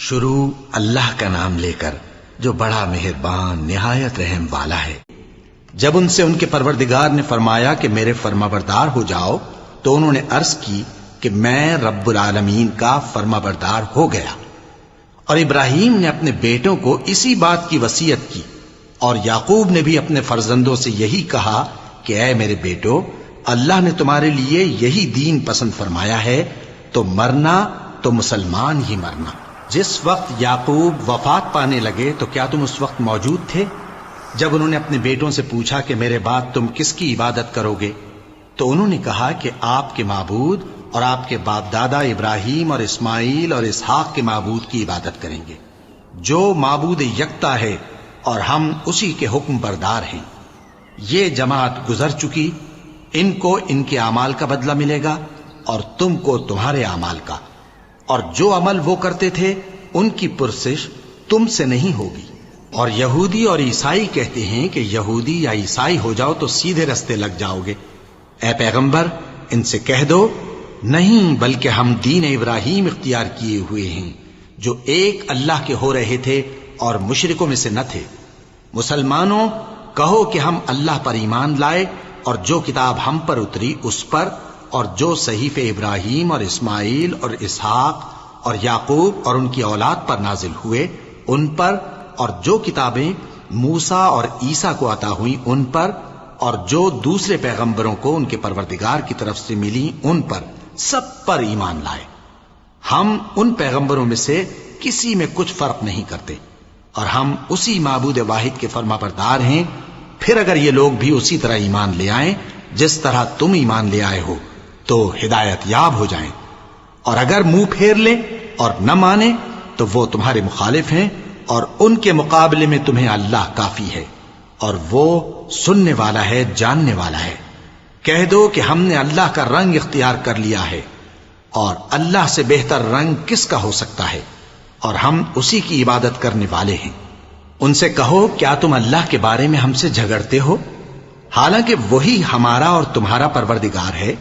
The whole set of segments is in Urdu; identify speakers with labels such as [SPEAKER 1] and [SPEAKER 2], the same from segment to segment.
[SPEAKER 1] شروع اللہ کا نام لے کر جو بڑا مہربان نہایت رحم والا ہے۔ جب ان سے ان کے پروردگار نے فرمایا کہ میرے فرمانبردار ہو جاؤ تو انہوں نے عرض کی کہ میں رب العالمین کا فرمانبردار ہو گیا۔ اور ابراہیم نے اپنے بیٹوں کو اسی بات کی وصیت کی، اور یعقوب نے بھی اپنے فرزندوں سے یہی کہا کہ اے میرے بیٹو، اللہ نے تمہارے لیے یہی دین پسند فرمایا ہے، تو مرنا تو مسلمان ہی مرنا۔ جس وقت یعقوب وفات پانے لگے تو کیا تم اس وقت موجود تھے جب انہوں نے اپنے بیٹوں سے پوچھا کہ میرے بعد تم کس کی عبادت کرو گے؟ تو انہوں نے کہا کہ آپ کے معبود اور آپ کے باپ دادا ابراہیم اور اسماعیل اور اسحاق کے معبود کی عبادت کریں گے، جو معبود یکتا ہے اور ہم اسی کے حکم بردار ہیں۔ یہ جماعت گزر چکی، ان کو ان کے اعمال کا بدلہ ملے گا اور تم کو تمہارے اعمال کا، اور جو عمل وہ کرتے تھے ان کی پرسش تم سے نہیں ہوگی۔ اور یہودی اور عیسائی کہتے ہیں کہ یہودی یا عیسائی ہو جاؤ تو سیدھے رستے لگ جاؤ گے۔ اے پیغمبر، ان سے کہہ دو نہیں، بلکہ ہم دین ابراہیم اختیار کیے ہوئے ہیں، جو ایک اللہ کے ہو رہے تھے اور مشرکوں میں سے نہ تھے۔ مسلمانوں، کہو کہ ہم اللہ پر ایمان لائے اور جو کتاب ہم پر اتری اس پر، اور جو صحیفے ابراہیم اور اسماعیل اور اسحاق اور یعقوب اور ان کی اولاد پر نازل ہوئے ان پر، اور جو کتابیں موسیٰ اور عیسیٰ کو عطا ہوئیں ان پر، اور جو دوسرے پیغمبروں کو ان کے پروردگار کی طرف سے ملی ان پر، سب پر ایمان لائے۔ ہم ان پیغمبروں میں سے کسی میں کچھ فرق نہیں کرتے، اور ہم اسی معبود واحد کے فرمانبردار ہیں۔ پھر اگر یہ لوگ بھی اسی طرح ایمان لے آئیں جس طرح تم ایمان لے آئے ہو تو ہدایت یاب ہو جائیں، اور اگر منہ پھیر لیں اور نہ مانیں تو وہ تمہارے مخالف ہیں، اور ان کے مقابلے میں تمہیں اللہ کافی ہے، اور وہ سننے والا ہے، جاننے والا ہے۔ کہہ دو کہ ہم نے اللہ کا رنگ اختیار کر لیا ہے، اور اللہ سے بہتر رنگ کس کا ہو سکتا ہے، اور ہم اسی کی عبادت کرنے والے ہیں۔ ان سے کہو کیا تم اللہ کے بارے میں ہم سے جھگڑتے ہو، حالانکہ وہی ہمارا اور تمہارا پروردگار ہے،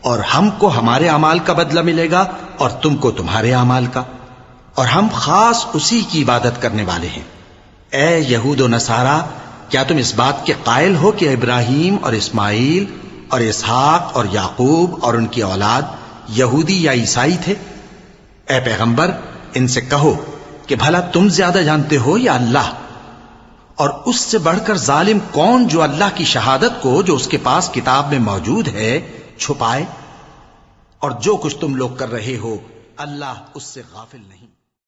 [SPEAKER 1] اور ہم کو ہمارے اعمال کا بدلہ ملے گا اور تم کو تمہارے اعمال کا، اور ہم خاص اسی کی عبادت کرنے والے ہیں۔ اے یہود و نصارا، کیا تم اس بات کے قائل ہو کہ ابراہیم اور اسماعیل اور اسحاق اور یعقوب اور ان کی اولاد یہودی یا عیسائی تھے؟ اے پیغمبر، ان سے کہو کہ بھلا تم زیادہ جانتے ہو یا اللہ؟ اور اس سے بڑھ کر ظالم کون جو اللہ کی شہادت کو جو اس کے پاس کتاب میں موجود ہے چھپائے؟ اور جو کچھ تم لوگ کر رہے ہو اللہ اس سے غافل نہیں۔